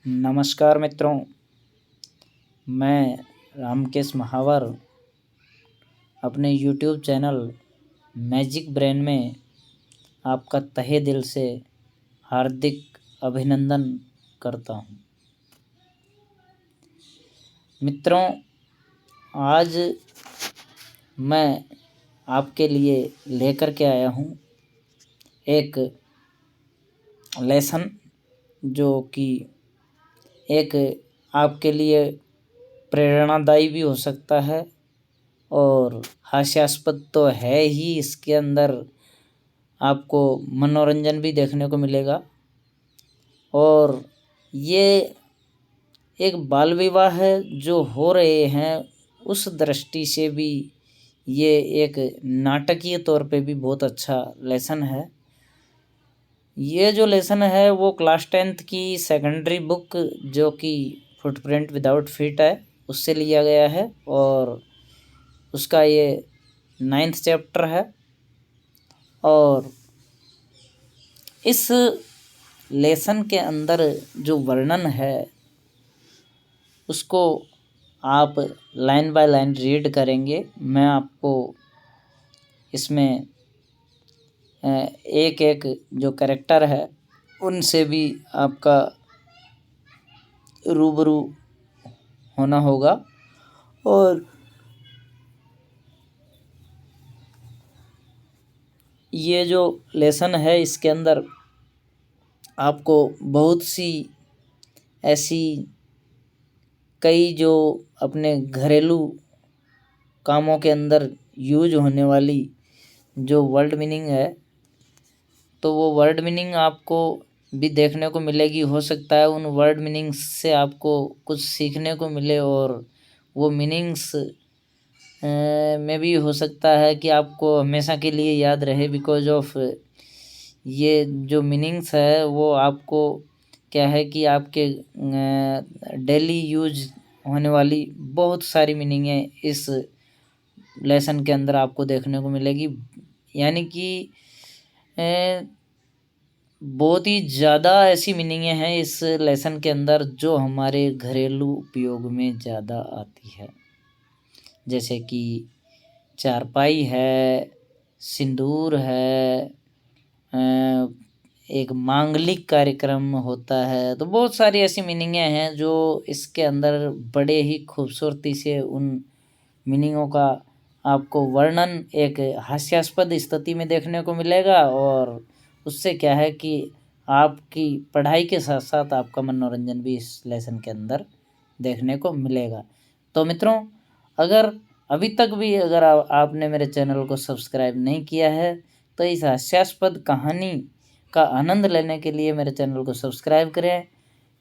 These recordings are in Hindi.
नमस्कार मित्रों, मैं रामकेश महावर अपने यूट्यूब चैनल मैजिक ब्रेन में आपका तहे दिल से हार्दिक अभिनंदन करता हूं। मित्रों, आज मैं आपके लिए लेकर के आया हूं एक लेसन जो कि एक आपके लिए प्रेरणादायी भी हो सकता है और हास्यास्पद तो है ही। इसके अंदर आपको मनोरंजन भी देखने को मिलेगा और ये एक बाल विवाह जो हो रहे हैं उस दृष्टि से भी ये एक नाटकीय तौर पे भी बहुत अच्छा लेसन है। ये जो लेसन है वो क्लास 10th की सेकेंडरी बुक जो कि फुटप्रिंट विदाउट फीट है उससे लिया गया है और उसका ये 9th चैप्टर है। और इस लेसन के अंदर जो वर्णन है उसको आप लाइन बाय लाइन रीड करेंगे। मैं आपको इसमें एक एक जो कैरेक्टर है उनसे भी आपका रूबरू होना होगा और ये जो लेसन है इसके अंदर आपको बहुत सी ऐसी कई जो अपने घरेलू कामों के अंदर यूज होने वाली जो वर्ड मीनिंग है तो वो वर्ड मीनिंग आपको भी देखने को मिलेगी। हो सकता है उन वर्ड मीनिंग्स से आपको कुछ सीखने को मिले और वो मीनिंग्स में भी हो सकता है कि आपको हमेशा के लिए याद रहे, बिकॉज ऑफ ये जो मीनिंग्स है वो आपको क्या है कि आपके डेली यूज होने वाली बहुत सारी मीनिंगें इस लेसन के अंदर आपको देखने को मिलेगी। यानी कि बहुत ही ज़्यादा ऐसी मीनिंगें हैं इस लेसन के अंदर जो हमारे घरेलू उपयोग में ज़्यादा आती है, जैसे कि चारपाई है, सिंदूर है, एक मांगलिक कार्यक्रम होता है। तो बहुत सारी ऐसी मीनिंगें हैं जो इसके अंदर बड़े ही खूबसूरती से उन मीनिंगों का आपको वर्णन एक हास्यास्पद स्थिति में देखने को मिलेगा और उससे क्या है कि आपकी पढ़ाई के साथ साथ आपका मनोरंजन भी इस लेसन के अंदर देखने को मिलेगा। तो मित्रों, अगर अभी तक भी अगर आपने मेरे चैनल को सब्सक्राइब नहीं किया है तो इस हास्यास्पद कहानी का आनंद लेने के लिए मेरे चैनल को सब्सक्राइब करें,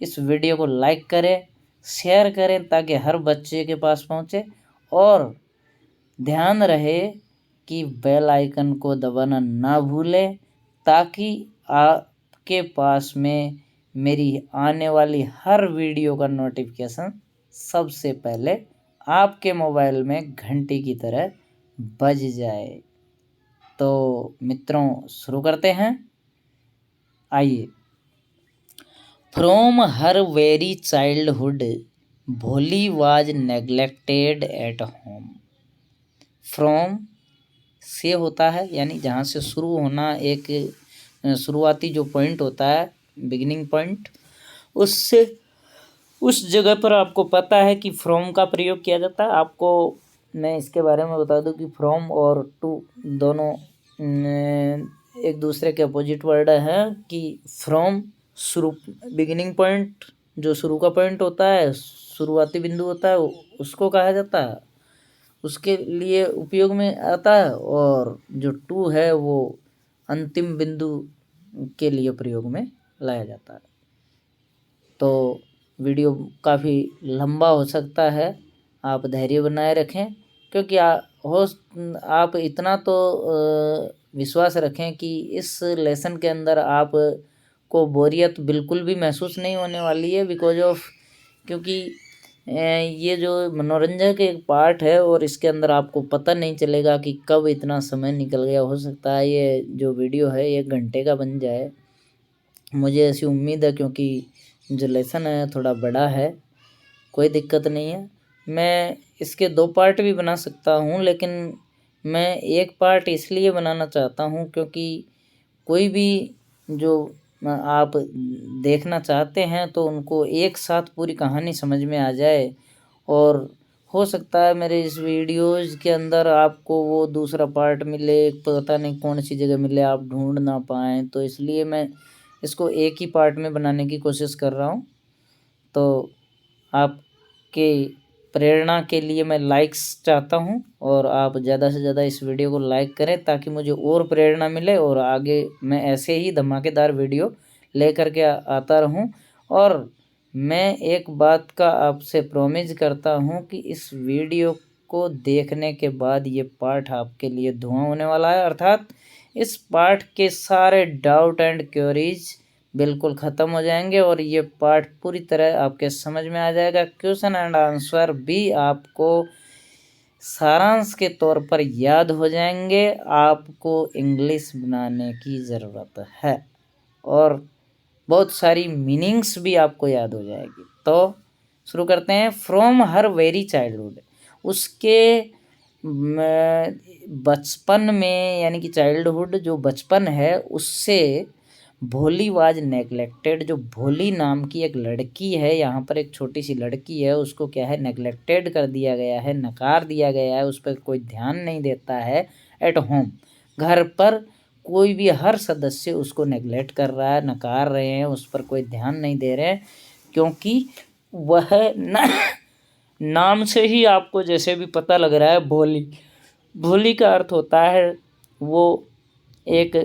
इस वीडियो को लाइक करें, शेयर करें ताकि हर बच्चे के पास पहुंचे और ध्यान रहे कि बेल आइकन को दबाना ना भूलें ताकि आपके पास में मेरी आने वाली हर वीडियो का नोटिफिकेशन सबसे पहले आपके मोबाइल में घंटी की तरह बज जाए। तो मित्रों, शुरू करते हैं। आइए। फ्रॉम हर वेरी चाइल्डहुड भोली was neglected at home. From से होता है यानी जहाँ से शुरू होना, एक शुरुआती जो पॉइंट होता है, बिगिनिंग पॉइंट, उससे उस जगह पर आपको पता है कि फ्रॉम का प्रयोग किया जाता है। आपको मैं इसके बारे में बता दूं कि फ्रॉम और टू दोनों एक दूसरे के अपोजिट वर्ड हैं। कि फ्रॉम शुरू, बिगिनिंग पॉइंट जो शुरू का पॉइंट होता है, शुरुआती बिंदु होता है, उसको कहा जाता है, उसके लिए उपयोग में आता है। और जो टू है वो अंतिम बिंदु के लिए प्रयोग में लाया जाता है। तो वीडियो काफ़ी लंबा हो सकता है, आप धैर्य बनाए रखें क्योंकि आप इतना तो विश्वास रखें कि इस लेसन के अंदर आप को बोरियत बिल्कुल भी महसूस नहीं होने वाली है, बिकॉज ऑफ क्योंकि ये जो मनोरंजन एक पार्ट है और इसके अंदर आपको पता नहीं चलेगा कि कब इतना समय निकल गया। हो सकता है ये जो वीडियो है 1 घंटे का बन जाए, मुझे ऐसी उम्मीद है क्योंकि जो लेसन है थोड़ा बड़ा है, कोई दिक्कत नहीं है। मैं इसके 2 पार्ट भी बना सकता हूँ, लेकिन मैं एक पार्ट इसलिए बनाना चाहता हूँ क्योंकि कोई भी जो आप देखना चाहते हैं तो उनको एक साथ पूरी कहानी समझ में आ जाए। और हो सकता है मेरे इस वीडियोज़ के अंदर आपको वो दूसरा पार्ट मिले, पता नहीं कौन सी जगह मिले, आप ढूंढ ना पाएँ, तो इसलिए मैं इसको एक ही पार्ट में बनाने की कोशिश कर रहा हूँ। तो आपके प्रेरणा के लिए मैं लाइक्स चाहता हूँ और आप ज़्यादा से ज़्यादा इस वीडियो को लाइक करें ताकि मुझे और प्रेरणा मिले और आगे मैं ऐसे ही धमाकेदार वीडियो लेकर के आता रहूँ। और मैं एक बात का आपसे प्रॉमिस करता हूँ कि इस वीडियो को देखने के बाद ये पार्ट आपके लिए धुआं होने वाला है, अर्थात इस पार्ट के सारे डाउट एंड क्वेरीज बिल्कुल ख़त्म हो जाएंगे और ये पार्ट पूरी तरह आपके समझ में आ जाएगा। क्वेश्चन एंड आंसर भी आपको सारांश के तौर पर याद हो जाएंगे। आपको इंग्लिश बनाने की ज़रूरत है और बहुत सारी मीनिंग्स भी आपको याद हो जाएगी। तो शुरू करते हैं। फ्रॉम हर वेरी चाइल्डहुड, उसके बचपन में, यानी कि चाइल्डहुड जो बचपन है उससे भोली वाज नेगलेक्टेड, जो भोली नाम की एक लड़की है, यहाँ पर एक छोटी सी लड़की है, उसको क्या है नेगलेक्टेड कर दिया गया है, नकार दिया गया है, उस पर कोई ध्यान नहीं देता है। एट होम, घर पर कोई भी हर सदस्य उसको नेगलेक्ट कर रहा है, नकार रहे हैं, उस पर कोई ध्यान नहीं दे रहे हैं, क्योंकि वह नाम से ही आपको जैसे भी पता लग रहा है भोली, भोली का अर्थ होता है वो एक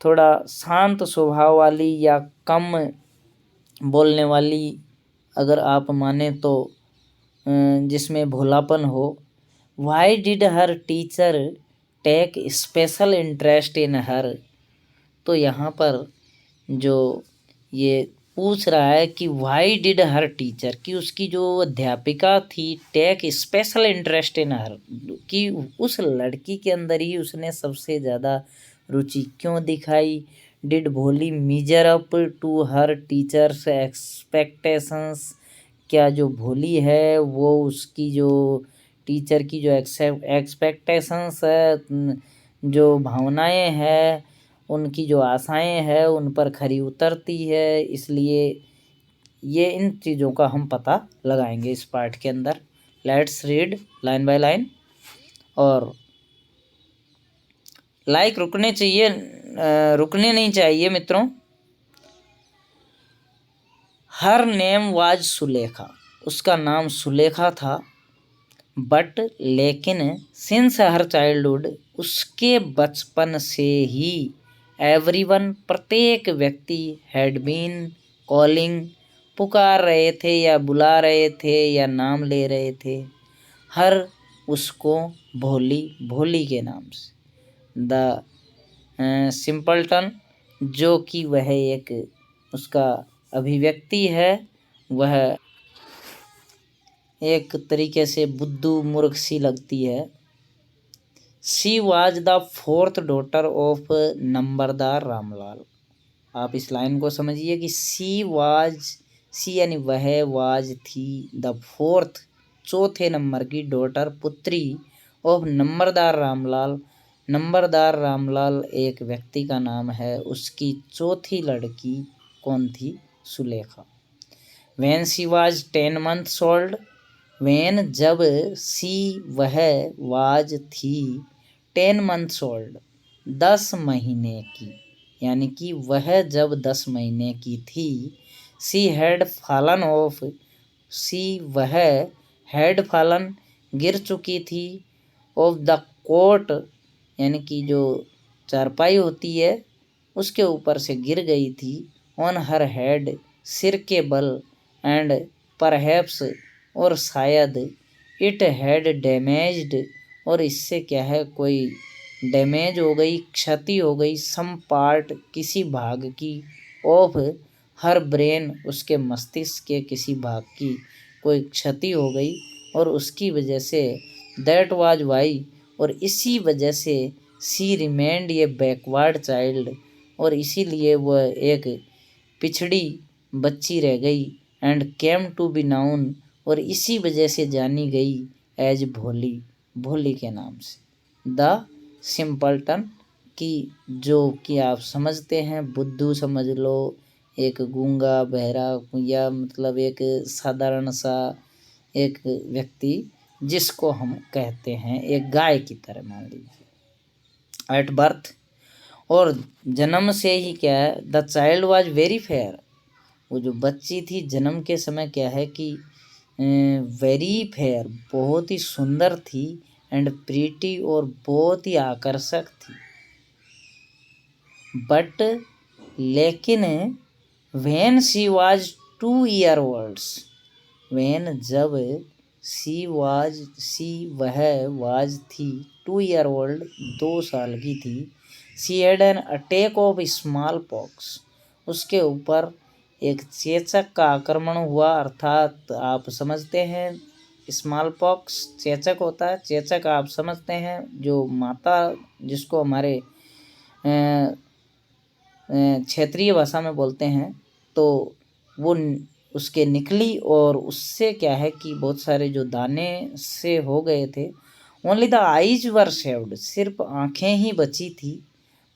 थोड़ा शांत स्वभाव वाली या कम बोलने वाली, अगर आप माने तो जिसमें भोलापन हो। Why did her teacher take special interest in her, तो यहाँ पर जो ये पूछ रहा है कि वाई डिड हर टीचर, कि उसकी जो अध्यापिका थी टेक स्पेशल इंटरेस्ट इन हर, कि उस लड़की के अंदर ही उसने सबसे ज़्यादा रुचि क्यों दिखाई। Did Bholi measure up to her teachers expectations, क्या जो भोली है वो उसकी जो टीचर की जो एक्सपेक्टेशंस है, जो भावनाएं हैं, उनकी जो आशाएं हैं उन पर खरी उतरती है। इसलिए ये इन चीज़ों का हम पता लगाएंगे इस पार्ट के अंदर। Let's read line by line. और लाइक रुकने चाहिए, रुकने नहीं चाहिए मित्रों। हर नेम वाज सुलेखा, उसका नाम सुलेखा था। बट लेकिन सिंस हर चाइल्डहुड, उसके बचपन से ही, एवरीवन प्रत्येक व्यक्ति, हैड बीन कॉलिंग पुकार रहे थे या बुला रहे थे या नाम ले रहे थे, हर उसको भोली, भोली के नाम से। द सिंपलटन, जो कि वह एक उसका अभिव्यक्ति है, वह एक तरीके से बुद्धू मूर्ख सी लगती है। She was the fourth daughter of Numberdar Ramlal. आप इस लाइन को समझिए कि सी यानी वह, वाज थी, द फोर्थ चौथे नंबर की, डॉटर पुत्री, ऑफ नंबरदार रामलाल, नंबरदार रामलाल एक व्यक्ति का नाम है, उसकी चौथी लड़की कौन थी? Sulekha. When she was 10 months old, when जब, सी वह, वाज थी, 10 months ओल्ड 10 महीने की, यानी कि वह जब 10 महीने की थी। सी हैड फॉलन ऑफ, सी वह, हैड फॉलन गिर चुकी थी, ऑफ द कोट, यानी कि जो चारपाई होती है उसके ऊपर से गिर गई थी। ऑन हर हेड, सिर के बल, एंड परहैप्स, और शायद, इट हैड डैमेज्ड, और इससे क्या है कोई डैमेज हो गई, क्षति हो गई, सम पार्ट किसी भाग की, ऑफ हर ब्रेन, उसके मस्तिष्क के किसी भाग की कोई क्षति हो गई, और उसकी वजह से, दैट वाज वाई, और इसी वजह से, सी रिमेंड ये बैकवर्ड चाइल्ड, और इसीलिए वह एक पिछड़ी बच्ची रह गई and came to be known, और इसी वजह से जानी गई एज भोली, भोली के नाम से। द सिंपलटन, की जो कि आप समझते हैं बुद्धू समझ लो, एक गूंगा बहरा, या मतलब एक साधारण सा एक व्यक्ति जिसको हम कहते हैं एक गाय की तरह मान लीजिए। एट बर्थ, और जन्म से ही क्या है, the child was very fair, वो जो बच्ची थी जन्म के समय क्या है कि वेरी फेयर, बहुत ही सुंदर थी, एंड प्रीटी, और बहुत ही आकर्षक थी। बट लेकिन when she was 2 year old, when जब सी वह वाज थी 2 year old, 2 साल की थी, she had an attack of small pox, उसके ऊपर एक चेचक का आक्रमण हुआ, अर्थात आप समझते हैं स्मॉल पॉक्स चेचक होता है, चेचक आप समझते हैं जो माता, जिसको हमारे क्षेत्रीय भाषा में बोलते हैं, तो वो उसके निकली, और उससे क्या है कि बहुत सारे जो दाने से हो गए थे। Only the eyes were saved, सिर्फ आँखें ही बची थी।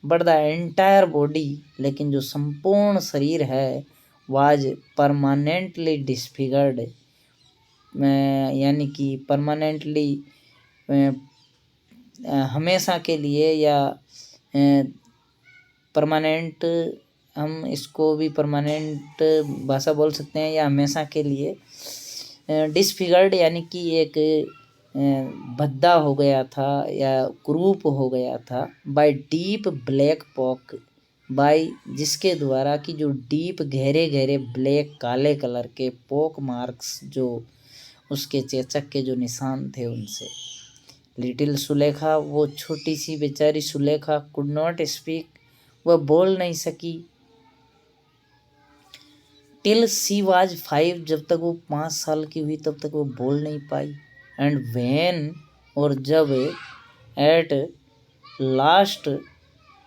बट द एंटायर बॉडी, लेकिन जो संपूर्ण शरीर है, वाज परमानेंटली डिसफिगर्ड, यानी कि परमानेंटली हमेशा के लिए, या परमानेंट, हम इसको भी परमानेंट भाषा बोल सकते हैं, या हमेशा के लिए डिसफिगर्ड, यानी कि एक भद्दा हो गया था या कुरूप हो गया था। By deep black pox, by जिसके द्वारा कि जो डीप गहरे गहरे ब्लैक काले कलर के पॉक मार्क्स, जो उसके चेचक के जो निशान थे उनसे। लिटिल सुलेखा, वो छोटी सी बेचारी सुलेखा, कुड नॉट स्पीक, वह बोल नहीं सकी। टिल सी वाज 5, जब तक वो 5 साल की हुई तब तक वो बोल नहीं पाई। एंड व्हेन, और जब, एट लास्ट,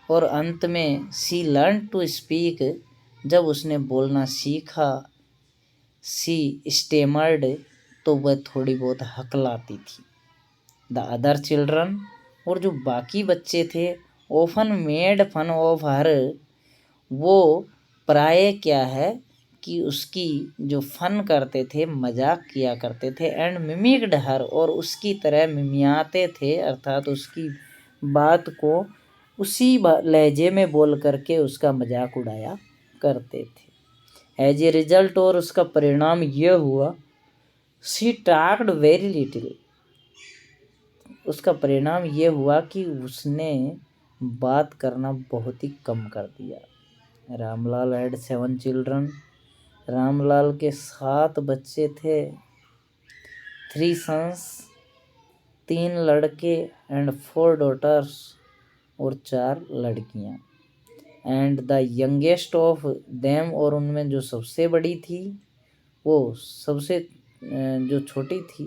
और अंत में, सी लर्न टू स्पीक, जब उसने बोलना सीखा, सी स्टेमर्ड, तो वह थोड़ी बहुत हकलाती थी। द अदर चिल्ड्रन, और जो बाकी बच्चे थे, often made fun of her, वो प्राय क्या है कि उसकी जो फन करते थे, मजाक किया करते थे, एंड मिमिक्ड हर, और उसकी तरह मिमियाते थे, अर्थात उसकी बात को उसी लहजे में बोल करके उसका मजाक उड़ाया करते थे। एज ए रिजल्ट, और उसका परिणाम यह हुआ, शी टॉक्ड वेरी लिटिल, उसका परिणाम ये हुआ कि उसने बात करना बहुत ही कम कर दिया। रामलाल हैड 7 चिल्ड्रन, रामलाल के 7 बच्चे थे। 3 सन्स, 3 लड़के, एंड 4 डॉटर्स, और 4 लड़कियां। And the youngest of them, और उनमें जो सबसे बड़ी थी, वो सबसे जो छोटी थी,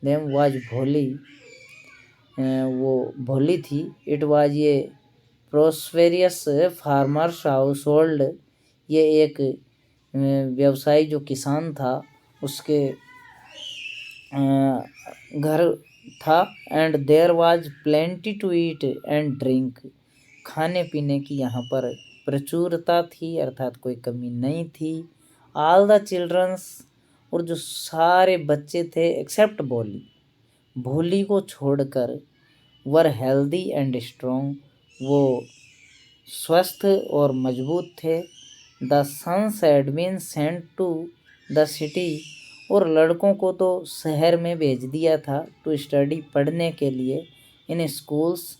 देम वाज भोली, वो भोली थी। इट वाज ये प्रोस्पेरियस फार्मर्स हाउस होल्ड, ये एक व्यवसायी जो किसान था उसके घर था। And there was plenty to eat and drink, खाने पीने की यहाँ पर प्रचुरता थी, अर्थात कोई कमी नहीं थी। ऑल द चिल्ड्रंस, और जो सारे बच्चे थे एक्सेप्ट भोली, भोली को छोड़कर, वर हेल्दी एंड स्ट्रॉन्ग, वो स्वस्थ और मजबूत थे। The sons had been sent to the city, और लड़कों को तो शहर में भेज दिया था, टू स्टडी, पढ़ने के लिए, इन स्कूल्स,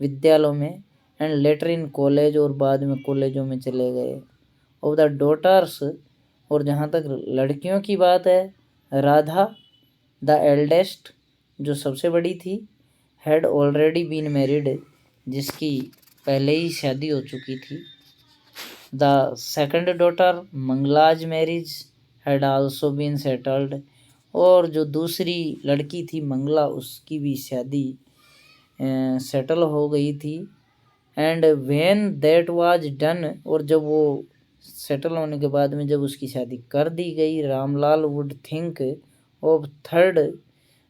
विद्यालयों में, एंड लेटर इन कॉलेज, और बाद में कॉलेजों में चले गए। ऑफ द डॉटर्स, और जहाँ तक लड़कियों की बात है, राधा द एल्डेस्ट, जो सबसे बड़ी थी, हैड ऑलरेडी बीन मैरिड, जिसकी पहले ही शादी हो चुकी थी। The second daughter Mangala's marriage had also been settled, और जो दूसरी लड़की थी मंगला, उसकी भी शादी सेटल हो गई थी। And when that was done, और जब वो सेटल होने के बाद में जब उसकी शादी कर दी गई, Ramlal would think of third,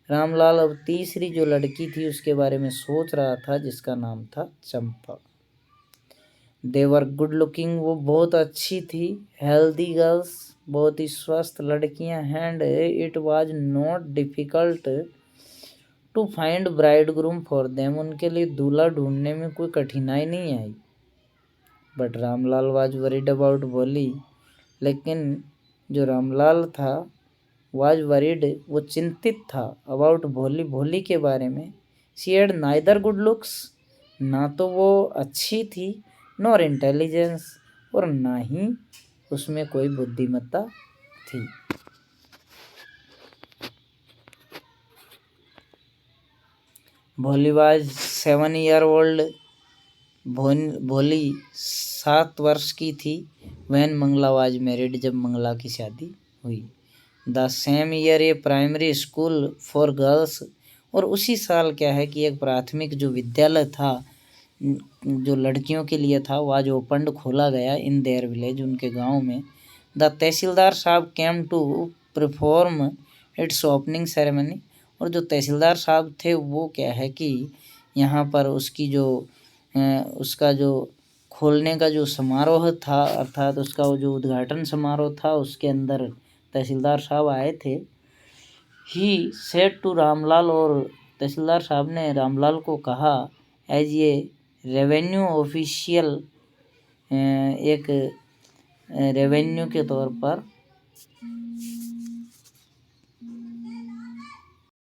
Ramlal अब तीसरी जो लड़की थी उसके बारे में सोच रहा था, जिसका नाम था चंपा। देवर गुड लुकिंग, वो बहुत अच्छी थी। हेल्दी गर्ल्स, बहुत ही स्वस्थ लड़कियां। And it was not difficult to find bride groom for them, उनके लिए दूल्हा ढूंढने में कोई कठिनाई नहीं आई। But Ramlal was worried about Bholi, लेकिन जो रामलाल था वाज वरीड, वो चिंतित था, अबाउट भोली, भोली के बारे में। She had neither good looks, ना तो वो अच्छी थी, नॉर इंटेलिजेंस, और ना ही उसमें कोई बुद्धिमत्ता थी। भोली वाज 7 ईयर ओल्ड, भोली 7 वर्ष की थी। वैन मंगला वाज मैरिड, जब मंगला की शादी हुई। The same year A primary school for girls, और उसी साल क्या है कि एक प्राथमिक जो विद्यालय था जो लड़कियों के लिए था, वो आज ओपन खोला गया इन देयर विलेज, उनके गांव में। The tehsildar sahib came to perform its opening ceremony, और जो तहसीलदार साहब थे वो क्या है कि यहाँ पर उसकी जो उसका जो खोलने का जो समारोह था, अर्थात उसका वो जो उद्घाटन समारोह था, उसके अंदर तहसीलदार साहब आए थे। ही सेड टू रामलाल, और तहसीलदार साहब ने रामलाल को कहा, एज ये रेवेन्यू ऑफिशियल, एक रेवेन्यू के तौर पर